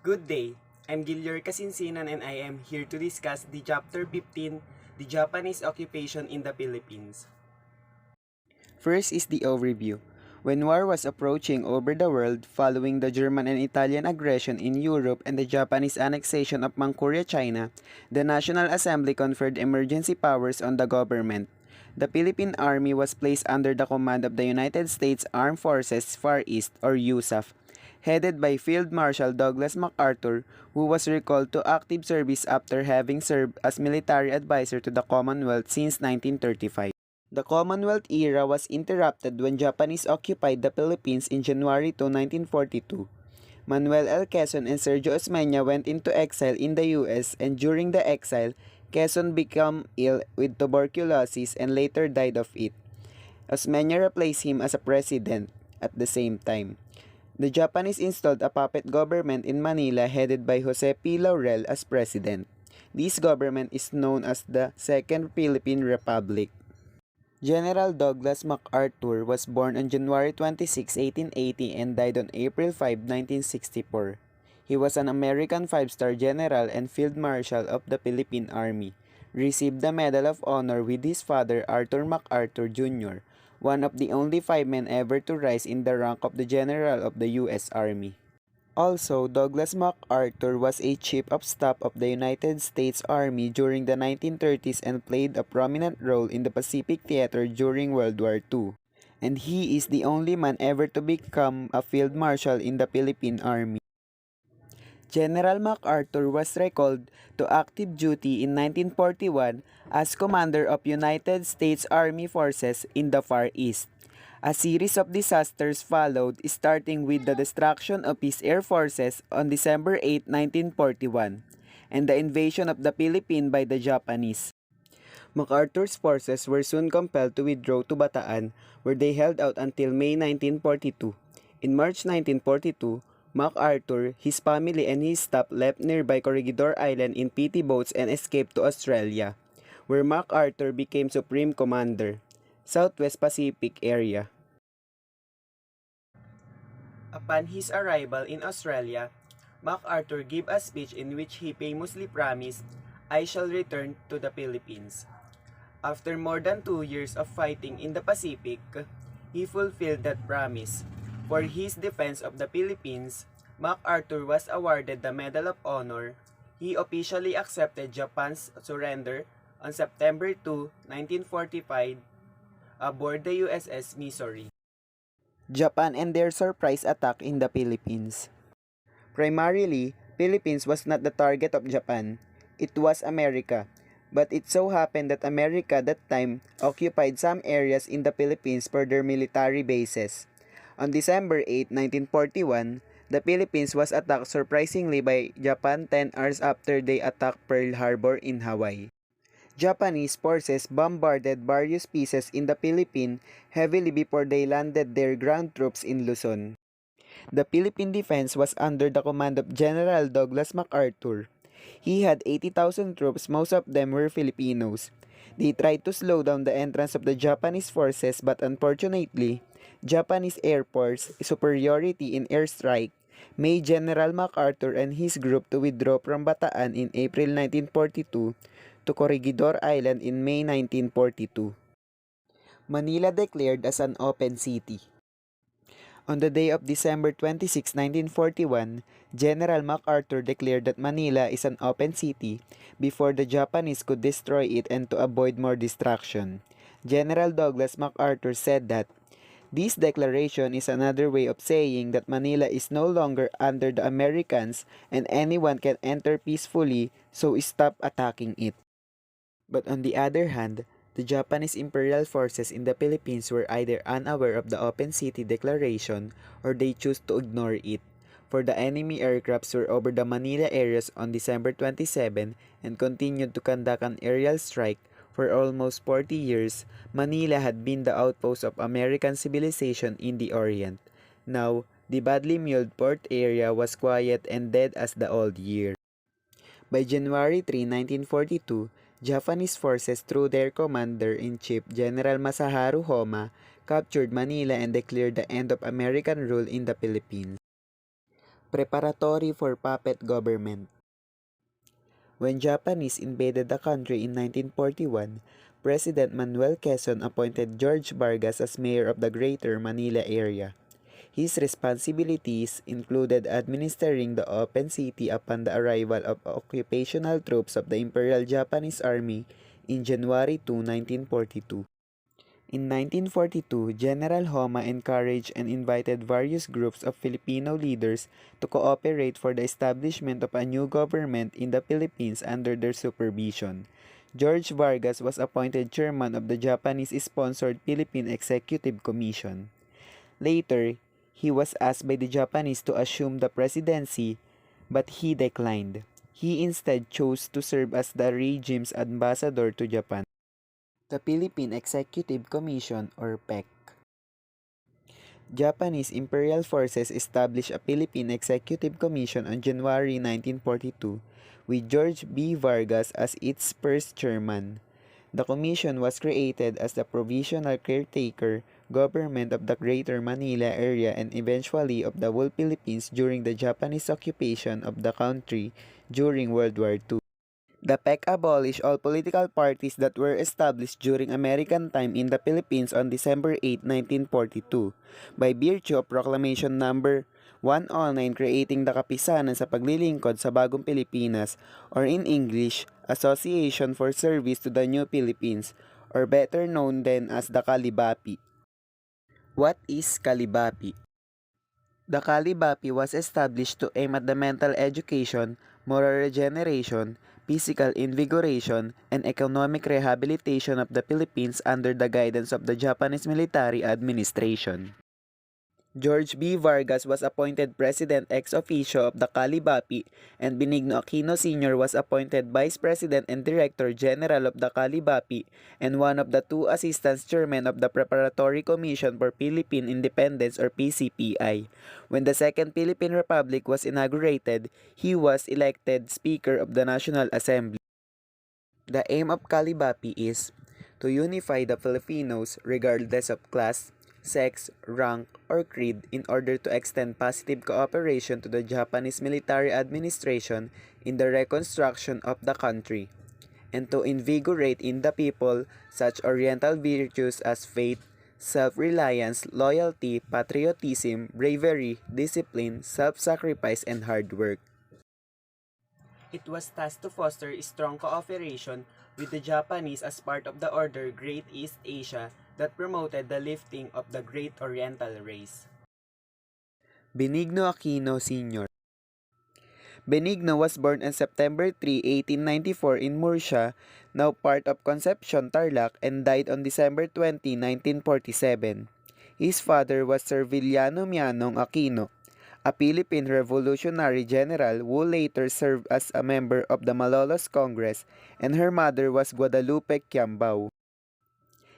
Good day, I'm Guiller Casinsinan and I am here to discuss the Chapter 15, the Japanese Occupation in the Philippines. First is the overview. When war was approaching over the world following the German and Italian aggression in Europe and the Japanese annexation of Manchuria, China, the National Assembly conferred emergency powers on the government. The Philippine Army was placed under the command of the United States Armed Forces Far East or USAF, headed by Field Marshal Douglas MacArthur, who was recalled to active service after having served as military advisor to the Commonwealth since 1935. The Commonwealth era was interrupted when Japanese occupied the Philippines in January 2, 1942. Manuel L. Quezon and Sergio Osmeña went into exile in the U.S. and during the exile, Quezon became ill with tuberculosis and later died of it. Osmeña replaced him as a president at the same time. The Japanese installed a puppet government in Manila headed by Jose P. Laurel as president. This government is known as the Second Philippine Republic. General Douglas MacArthur was born on January 26, 1880 and died on April 5, 1964. He was an American five-star general and field marshal of the Philippine Army. Received the Medal of Honor with his father Arthur MacArthur Jr., one of the only 5 men ever to rise in the rank of the General of the U.S. Army. Also, Douglas MacArthur was a chief of staff of the United States Army during the 1930s and played a prominent role in the Pacific Theater during World War II. And he is the only man ever to become a field marshal in the Philippine Army. General MacArthur was recalled to active duty in 1941 as commander of United States Army Forces in the Far East. A series of disasters followed, starting with the destruction of his air forces on December 8, 1941, and the invasion of the Philippines by the Japanese. MacArthur's forces were soon compelled to withdraw to Bataan, where they held out until May 1942. In March 1942, MacArthur, his family, and his staff left nearby Corregidor Island in PT boats and escaped to Australia, where MacArthur became Supreme Commander, Southwest Pacific Area. Upon his arrival in Australia, MacArthur gave a speech in which he famously promised, "I shall return to the Philippines." After more than 2 years of fighting in the Pacific, he fulfilled that promise. For his defense of the Philippines, MacArthur was awarded the Medal of Honor. He officially accepted Japan's surrender on September 2, 1945, aboard the USS Missouri. Japan and their surprise attack in the Philippines. Primarily, Philippines was not the target of Japan. It was America. But it so happened that America that time occupied some areas in the Philippines for their military bases. On December 8, 1941, the Philippines was attacked surprisingly by Japan 10 hours after they attacked Pearl Harbor in Hawaii. Japanese forces bombarded various pieces in the Philippines heavily before they landed their ground troops in Luzon. The Philippine defense was under the command of General Douglas MacArthur. He had 80,000 troops, most of them were Filipinos. They tried to slow down the entrance of the Japanese forces but unfortunately, Japanese Air Force superiority in airstrike made General MacArthur and his group to withdraw from Bataan in April 1942 to Corregidor Island in May 1942. Manila declared as an open city. On the day of December 26, 1941, General MacArthur declared that Manila is an open city before the Japanese could destroy it and to avoid more destruction. General Douglas MacArthur said that this declaration is another way of saying that Manila is no longer under the Americans and anyone can enter peacefully, so stop attacking it. But on the other hand, the Japanese imperial forces in the Philippines were either unaware of the open city declaration or they chose to ignore it, for the enemy aircrafts were over the Manila areas on December 27 and continued to conduct an aerial strike. For almost 40 years, Manila had been the outpost of American civilization in the Orient. Now, the badly mulled port area was quiet and dead as the old year. By January 3, 1942, Japanese forces through their commander-in-chief General Masaharu Homma captured Manila and declared the end of American rule in the Philippines. Preparatory for puppet government. When Japanese invaded the country in 1941, President Manuel Quezon appointed George Vargas as mayor of the Greater Manila area. His responsibilities included administering the open city upon the arrival of occupational troops of the Imperial Japanese Army in January 2, 1942. In 1942, General Homa encouraged and invited various groups of Filipino leaders to cooperate for the establishment of a new government in the Philippines under their supervision. George Vargas was appointed chairman of the Japanese-sponsored Philippine Executive Commission. Later, he was asked by the Japanese to assume the presidency, but he declined. He instead chose to serve as the regime's ambassador to Japan. The Philippine Executive Commission or PEC. Japanese Imperial Forces established a Philippine Executive Commission on January 1942 with George B. Vargas as its first chairman. The commission was created as the provisional caretaker government of the Greater Manila area and eventually of the whole Philippines during the Japanese occupation of the country during World War II. The PEC abolished all political parties that were established during American time in the Philippines on December 8, 1942 by virtue of Proclamation Number 109 creating the Kapisanan sa Paglilingkod sa Bagong Pilipinas or in English, Association for Service to the New Philippines or better known then as the Kalibapi. What is Kalibapi? The Kalibapi was established to aim at the mental education, moral regeneration, physical invigoration, and economic rehabilitation of the Philippines under the guidance of the Japanese military administration. George B. Vargas was appointed President ex officio of the Kalibapi, and Benigno Aquino Sr. was appointed Vice President and Director General of the Kalibapi and one of the two Assistant Chairmen of the Preparatory Commission for Philippine Independence or PCPI. When the Second Philippine Republic was inaugurated, he was elected Speaker of the National Assembly. The aim of Kalibapi is to unify the Filipinos regardless of class, sex, rank, or creed in order to extend positive cooperation to the Japanese military administration in the reconstruction of the country, and to invigorate in the people such oriental virtues as faith, self-reliance, loyalty, patriotism, bravery, discipline, self-sacrifice, and hard work. It was tasked to foster strong cooperation with the Japanese as part of the Order Great East Asia that promoted the lifting of the Great Oriental Race. Benigno Aquino Sr. Benigno was born on September 3, 1894 in Murcia, now part of Concepcion, Tarlac, and died on December 20, 1947. His father was Sir Villano Mianong Aquino, a Philippine Revolutionary General who later served as a member of the Malolos Congress, and her mother was Guadalupe Quiambao.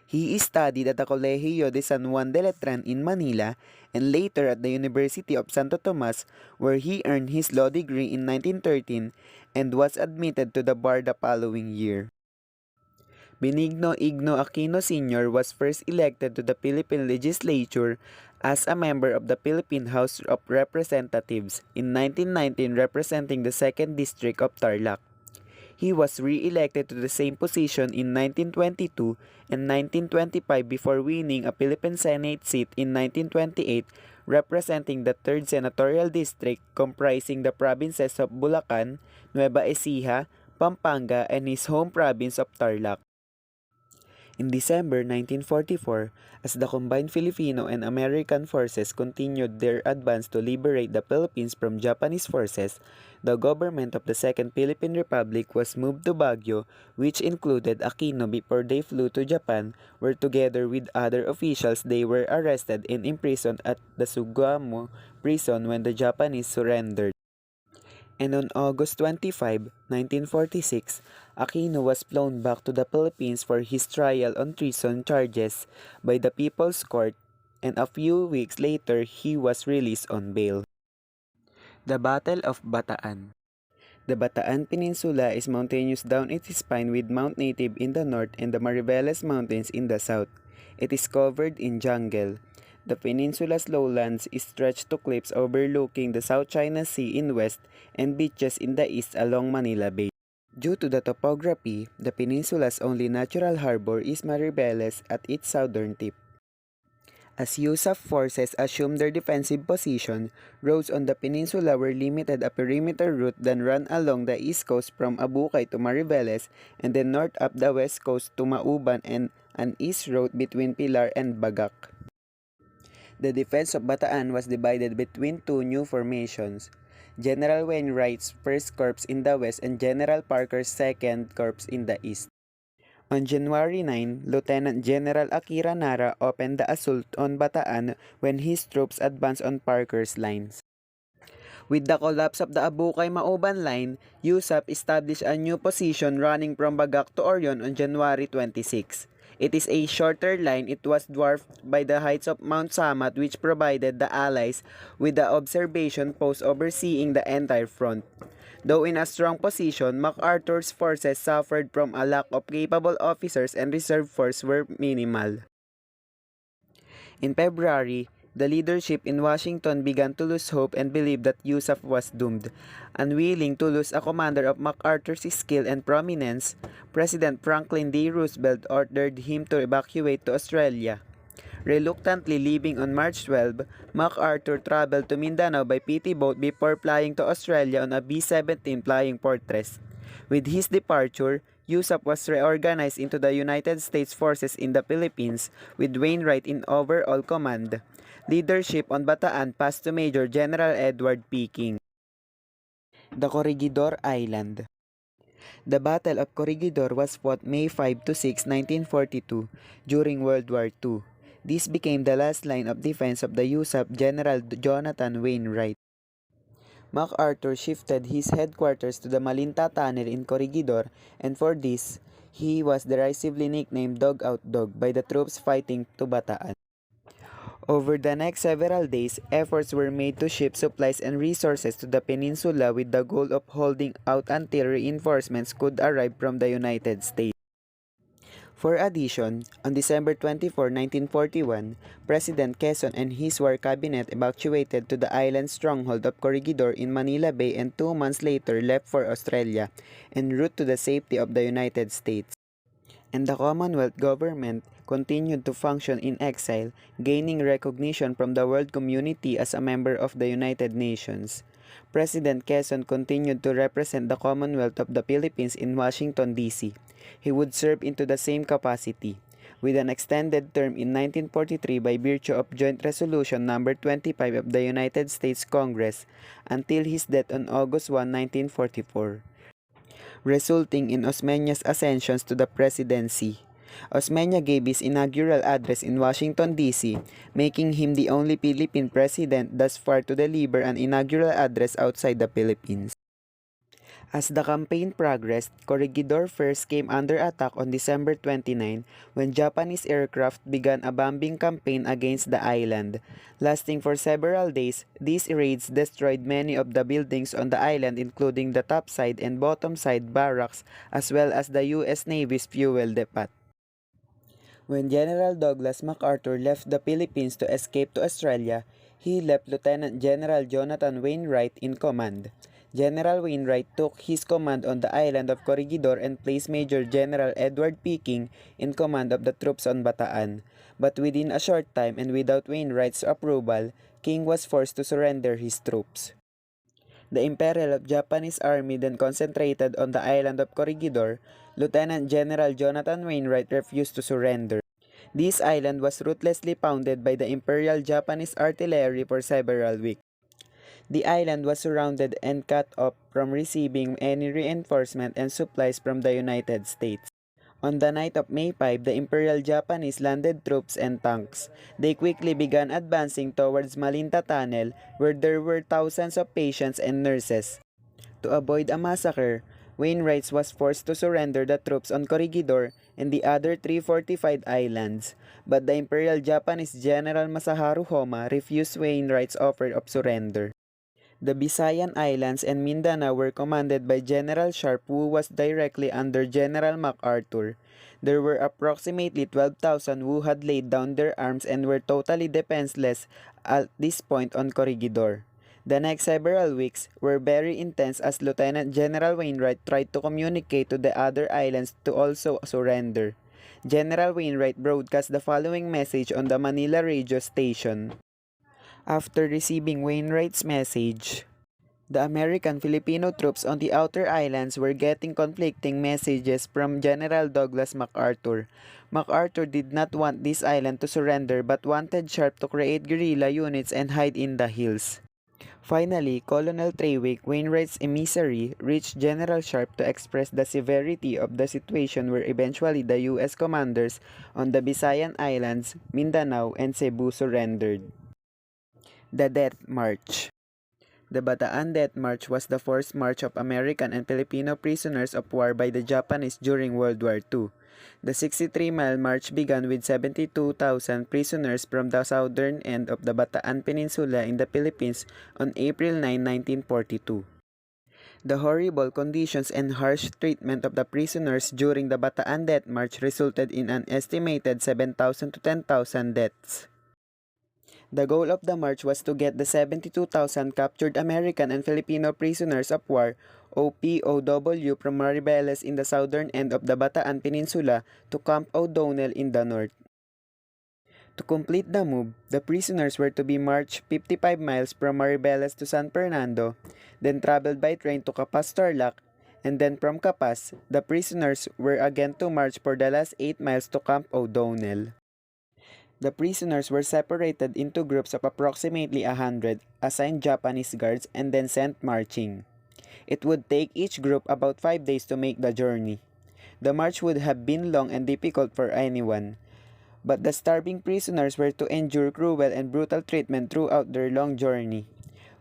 He studied at the Colegio de San Juan de Letran in Manila and later at the University of Santo Tomas, where he earned his law degree in 1913 and was admitted to the bar the following year. Benigno Igno Aquino Sr. was first elected to the Philippine Legislature as a member of the Philippine House of Representatives in 1919 representing the 2nd District of Tarlac. He was re-elected to the same position in 1922 and 1925 before winning a Philippine Senate seat in 1928 representing the 3rd Senatorial District comprising the provinces of Bulacan, Nueva Ecija, Pampanga, and his home province of Tarlac. In December 1944, as the combined Filipino and American forces continued their advance to liberate the Philippines from Japanese forces, the government of the Second Philippine Republic was moved to Baguio, which included Aquino before they flew to Japan, where together with other officials they were arrested and imprisoned at the Sugamo prison when the Japanese surrendered. And on August 25, 1946, Aquino was flown back to the Philippines for his trial on treason charges by the People's Court, and a few weeks later he was released on bail. The Battle of Bataan. The Bataan Peninsula is mountainous down its spine with Mount Native in the north and the Mariveles Mountains in the south. It is covered in jungle. The peninsula's lowlands stretch to cliffs overlooking the South China Sea in west and beaches in the east along Manila Bay. Due to the topography, the peninsula's only natural harbor is Mariveles at its southern tip. As USAF forces assumed their defensive position, roads on the peninsula were limited a perimeter route then ran along the east coast from Abukay to Mariveles and then north up the west coast to Mauban and an east road between Pilar and Bagak. The defense of Bataan was divided between two new formations, General Wainwright's 1st Corps in the west and General Parker's 2nd Corps in the east. On January 9, Lieutenant General Akira Nara opened the assault on Bataan when his troops advanced on Parker's lines. With the collapse of the Abukay-Mauban line, USAP established a new position running from Bagak to Orion on January 26. It is a shorter line. It was dwarfed by the heights of Mount Samat, which provided the Allies with the observation post overseeing the entire front. Though in a strong position, MacArthur's forces suffered from a lack of capable officers and reserve force were minimal. In February, the leadership in Washington began to lose hope and believed that USAF was doomed. Unwilling to lose a commander of MacArthur's skill and prominence, President Franklin D. Roosevelt ordered him to evacuate to Australia. Reluctantly leaving on March 12, MacArthur traveled to Mindanao by PT boat before flying to Australia on a B-17 Flying Fortress. With his departure, USAP was reorganized into the United States Forces in the Philippines, with Wainwright in overall command. Leadership on Bataan passed to Major General Edward P. King. The Corregidor Island. The Battle of Corregidor was fought May 5 to 6, 1942, during World War II. This became the last line of defense of the USAP General Jonathan Wainwright. MacArthur shifted his headquarters to the Malinta Tunnel in Corregidor, and for this, he was derisively nicknamed Dugout Dog by the troops fighting to Bataan. Over the next several days, efforts were made to ship supplies and resources to the peninsula with the goal of holding out until reinforcements could arrive from the United States. For addition, on December 24, 1941, President Quezon and his war cabinet evacuated to the island stronghold of Corregidor in Manila Bay and 2 months later left for Australia, en route to the safety of the United States. And the Commonwealth government continued to function in exile, gaining recognition from the world community as a member of the United Nations. President Quezon continued to represent the Commonwealth of the Philippines in Washington, D.C. He would serve into the same capacity, with an extended term in 1943 by virtue of Joint Resolution No. 25 of the United States Congress, until his death on August 1, 1944, resulting in Osmeña's ascension to the presidency. Osmeña gave his inaugural address in Washington, D.C., making him the only Philippine president thus far to deliver an inaugural address outside the Philippines. As the campaign progressed, Corregidor first came under attack on December 29 when Japanese aircraft began a bombing campaign against the island. Lasting for several days, these raids destroyed many of the buildings on the island, including the topside and bottomside barracks as well as the U.S. Navy's fuel depot. When General Douglas MacArthur left the Philippines to escape to Australia, he left Lieutenant General Jonathan Wainwright in command. General Wainwright took his command on the island of Corregidor and placed Major General Edward P. King in command of the troops on Bataan. But within a short time and without Wainwright's approval, King was forced to surrender his troops. The Imperial Japanese Army then concentrated on the island of Corregidor. Lieutenant General Jonathan Wainwright refused to surrender. This island was ruthlessly pounded by the Imperial Japanese artillery for several weeks. The island was surrounded and cut off from receiving any reinforcement and supplies from the United States. On the night of May 5, the Imperial Japanese landed troops and tanks. They quickly began advancing towards Malinta Tunnel, where there were thousands of patients and nurses. To avoid a massacre, Wainwright was forced to surrender the troops on Corregidor and the other 3 fortified islands, but the Imperial Japanese General Masaharu Homa refused Wainwright's offer of surrender. The Visayan Islands and Mindanao were commanded by General Sharp, who was directly under General MacArthur. There were approximately 12,000 who had laid down their arms and were totally defenseless at this point on Corregidor. The next several weeks were very intense as Lieutenant General Wainwright tried to communicate to the other islands to also surrender. General Wainwright broadcast the following message on the Manila radio station. After receiving Wainwright's message, the American Filipino troops on the outer islands were getting conflicting messages from General Douglas MacArthur. MacArthur did not want this island to surrender but wanted Sharp to create guerrilla units and hide in the hills. Finally, Colonel Treywick, Wainwright's emissary, reached General Sharp to express the severity of the situation where eventually the U.S. commanders on the Visayan Islands, Mindanao, and Cebu surrendered. The Death March. The Bataan Death March was the forced march of American and Filipino prisoners of war by the Japanese during World War II. The 63-mile march began with 72,000 prisoners from the southern end of the Bataan Peninsula in the Philippines on April 9, 1942. The horrible conditions and harsh treatment of the prisoners during the Bataan Death March resulted in an estimated 7,000 to 10,000 deaths. The goal of the march was to get the 72,000 captured American and Filipino prisoners of war (OPOW) from Maribeles in the southern end of the Bataan Peninsula to Camp O'Donnell in the north. To complete the move, the prisoners were to be marched 55 miles from Maribeles to San Fernando, then traveled by train to Capas Tarlac, and then from Capas, the prisoners were again to march for the last 8 miles to Camp O'Donnell. The prisoners were separated into groups of approximately 100, assigned Japanese guards, and then sent marching. It would take each group about 5 days to make the journey. The march would have been long and difficult for anyone, but the starving prisoners were to endure cruel and brutal treatment throughout their long journey,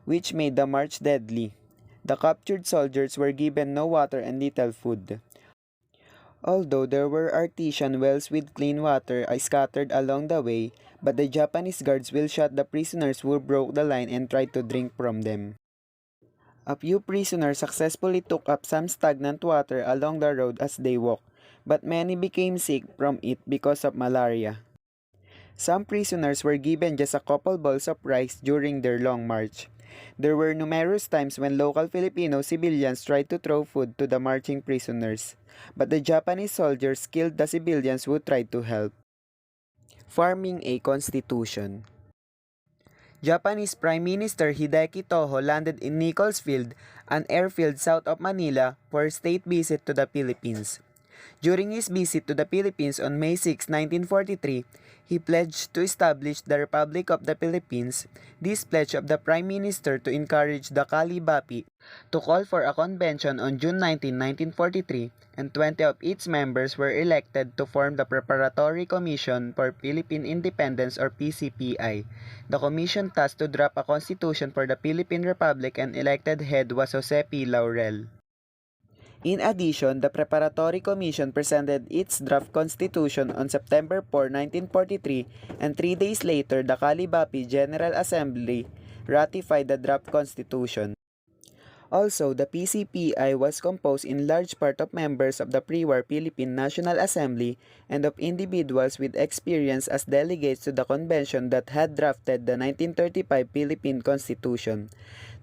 which made the march deadly. The captured soldiers were given no water and little food. Although there were artesian wells with clean water scattered along the way, but the Japanese guards will shot the prisoners who broke the line and tried to drink from them. A few prisoners successfully took up some stagnant water along the road as they walked, but many became sick from it because of malaria. Some prisoners were given just a couple bowls of rice during their long march. There were numerous times when local Filipino civilians tried to throw food to the marching prisoners, but the Japanese soldiers killed the civilians who tried to help. Forming a constitution. Japanese Prime Minister Hideki Toho landed in Nichols Field, an airfield south of Manila, for a state visit to the Philippines. During his visit to the Philippines on May 6, 1943, he pledged to establish the Republic of the Philippines. This pledge of the Prime Minister to encourage the Kalibapi to call for a convention on June 19, 1943, and 20 of its members were elected to form the Preparatory Commission for Philippine Independence or PCPI. The commission tasked to draft a constitution for the Philippine Republic and elected head was Jose P. Laurel. In addition, the Preparatory Commission presented its draft constitution on September 4, 1943, and 3 days later, the Kalibapi General Assembly ratified the draft constitution. Also, the PCPI was composed in large part of members of the pre-war Philippine National Assembly and of individuals with experience as delegates to the convention that had drafted the 1935 Philippine Constitution.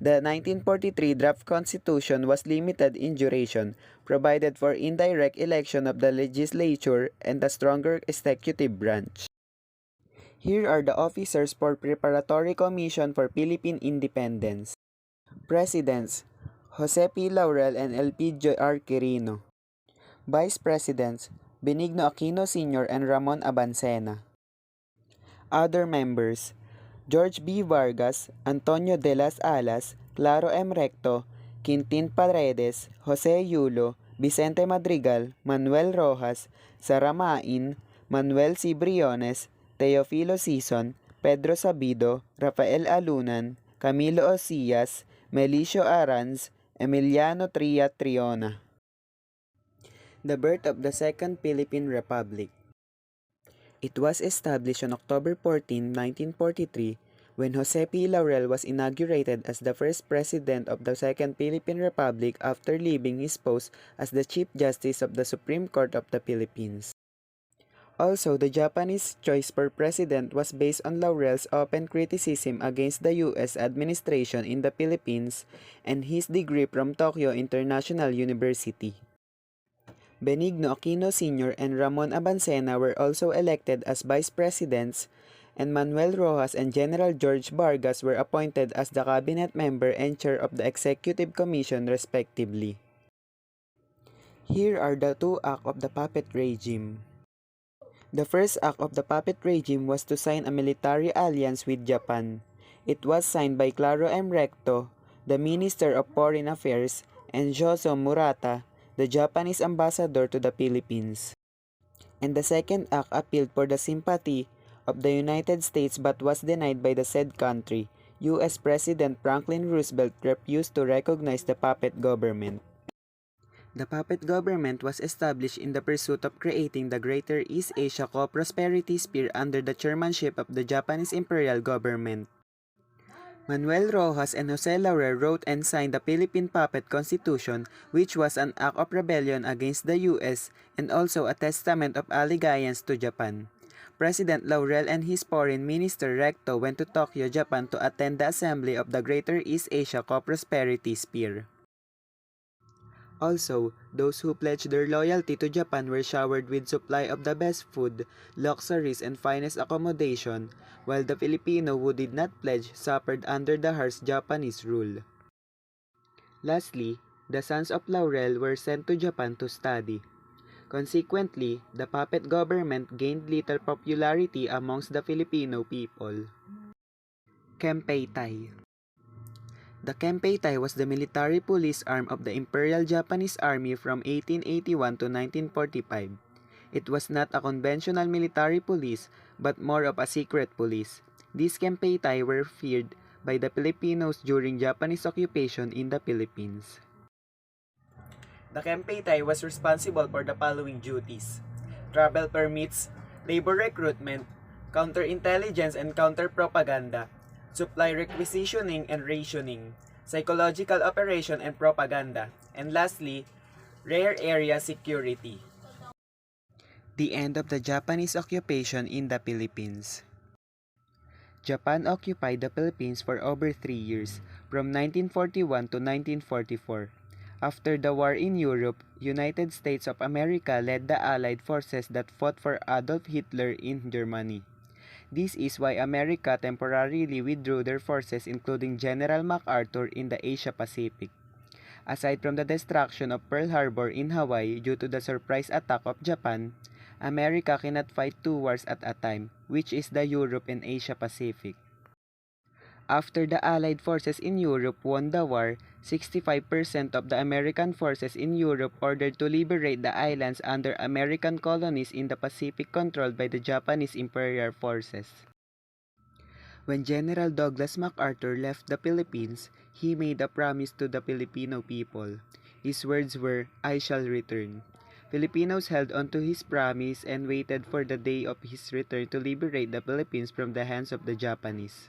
The 1943 draft constitution was limited in duration, provided for indirect election of the legislature and a stronger executive branch. Here are the officers for Preparatory Commission for Philippine Independence. Presidents: Jose P. Laurel and Elpidio R. Quirino. Vice Presidents: Benigno Aquino Sr. and Ramon Abancena. Other members: George B. Vargas, Antonio de las Alas, Claro M. Recto, Quintin Paredes, Jose Yulo, Vicente Madrigal, Manuel Rojas, Sara Main, Manuel C. Briones, Teofilo Sison, Pedro Sabido, Rafael Alunan, Camilo Osillas, Melicio Aranz, Emiliano Tria Triona. The birth of the Second Philippine Republic. It was established on October 14, 1943, when Jose P. Laurel was inaugurated as the first president of the Second Philippine Republic after leaving his post as the Chief Justice of the Supreme Court of the Philippines. Also, the Japanese choice for president was based on Laurel's open criticism against the U.S. administration in the Philippines and his degree from Tokyo International University. Benigno Aquino Sr. and Ramon Abancena were also elected as vice presidents, and Manuel Rojas and General George Vargas were appointed as the cabinet member and chair of the Executive Commission respectively. Here are the two acts of the puppet regime. The first act of the puppet regime was to sign a military alliance with Japan. It was signed by Claro M. Recto, the Minister of Foreign Affairs, and Joso Murata, the Japanese ambassador to the Philippines. And the second act appealed for the sympathy of the United States but was denied by the said country. U.S. President Franklin Roosevelt refused to recognize the puppet government. The puppet government was established in the pursuit of creating the Greater East Asia Co-Prosperity Sphere under the chairmanship of the Japanese Imperial Government. Manuel Rojas and Jose Laurel wrote and signed the Philippine Puppet Constitution, which was an act of rebellion against the U.S. and also a testament of allegiance to Japan. President Laurel and his foreign minister Recto went to Tokyo, Japan to attend the assembly of the Greater East Asia Co-Prosperity Sphere. Also, those who pledged their loyalty to Japan were showered with supply of the best food, luxuries, and finest accommodation, while the Filipino who did not pledge suffered under the harsh Japanese rule. Lastly, the sons of Laurel were sent to Japan to study. Consequently, the puppet government gained little popularity amongst the Filipino people. Kempeitai. The Kempeitai was the military police arm of the Imperial Japanese Army from 1881 to 1945. It was not a conventional military police, but more of a secret police. These Kempeitai were feared by the Filipinos during Japanese occupation in the Philippines. The Kempeitai was responsible for the following duties: travel permits, labor recruitment, counterintelligence and counter-propaganda, supply requisitioning and rationing, psychological operation and propaganda, and lastly, rare area security. The end of the Japanese occupation in the Philippines. Japan occupied the Philippines for over 3 years, from 1941 to 1944. After the war in Europe, United States of America led the Allied forces that fought for Adolf Hitler in Germany. This is why America temporarily withdrew their forces including General MacArthur in the Asia-Pacific. Aside from the destruction of Pearl Harbor in Hawaii due to the surprise attack of Japan, America cannot fight two wars at a time, which is the Europe and Asia-Pacific. After the Allied forces in Europe won the war, 65% of the American forces in Europe ordered to liberate the islands under American colonies in the Pacific controlled by the Japanese Imperial Forces. When General Douglas MacArthur left the Philippines, he made a promise to the Filipino people. His words were, "I shall return." Filipinos held on to his promise and waited for the day of his return to liberate the Philippines from the hands of the Japanese.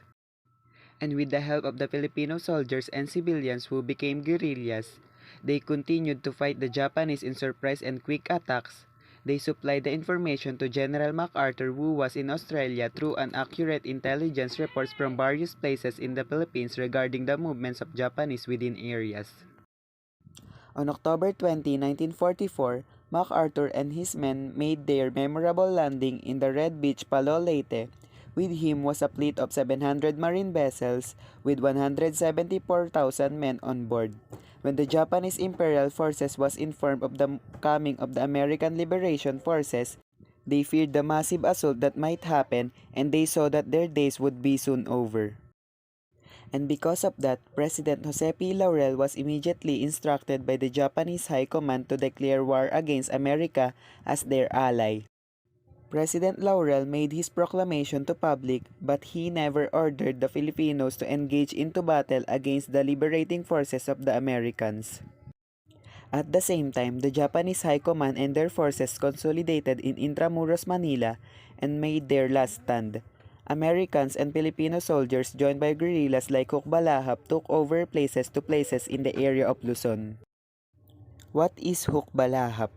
And with the help of the Filipino soldiers and civilians who became guerrillas, they continued to fight the Japanese in surprise and quick attacks. They supplied the information to General MacArthur, who was in Australia, through accurate intelligence reports from various places in the Philippines regarding the movements of Japanese within areas. On October 20, 1944, MacArthur and his men made their memorable landing in the Red Beach, Palo Leyte. With him was a fleet of 700 marine vessels with 174,000 men on board. When the Japanese Imperial Forces was informed of the coming of the American Liberation Forces, they feared the massive assault that might happen, and they saw that their days would be soon over. And because of that, President Jose P. Laurel was immediately instructed by the Japanese High Command to declare war against America as their ally. President Laurel made his proclamation to public, but he never ordered the Filipinos to engage into battle against the liberating forces of the Americans. At the same time, the Japanese High Command and their forces consolidated in Intramuros, Manila, and made their last stand. Americans and Filipino soldiers joined by guerrillas like Hukbalahap took over places to places in the area of Luzon. What is Hukbalahap?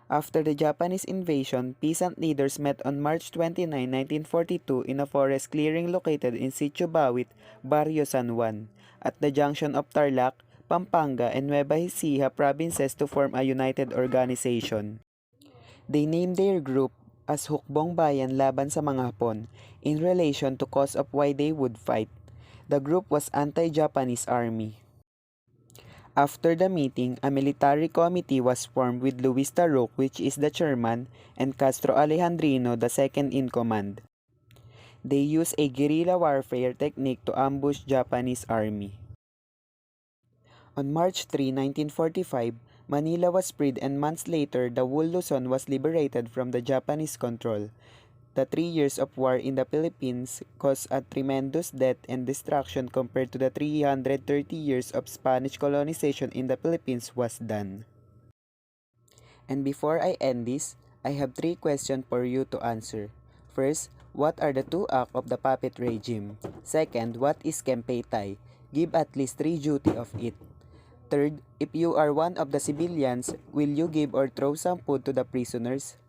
After the Japanese invasion, peasant leaders met on March 29, 1942 in a forest clearing located in Sitio Bawit, Barrio San Juan, at the junction of Tarlac, Pampanga, and Nueva Ecija provinces to form a united organization. They named their group as Hukbong Bayan Laban sa mga Hapon in relation to cause of why they would fight. The group was anti-Japanese army. After the meeting, a military committee was formed with Luis Taruc, which is the chairman, and Castro Alejandrino, the second in command. They used a guerrilla warfare technique to ambush Japanese army. On March 3, 1945, Manila was freed and months later, the whole Luzon was liberated from the Japanese control. The 3 years of war in the Philippines caused a tremendous death and destruction compared to the 330 years of Spanish colonization in the Philippines was done. And before I end this, I have 3 questions for you to answer. First, what are the 2 acts of the puppet regime? Second, what is Kempeitai? Give at least 3 duty of it. Third, if you are one of the civilians, will you give or throw some food to the prisoners?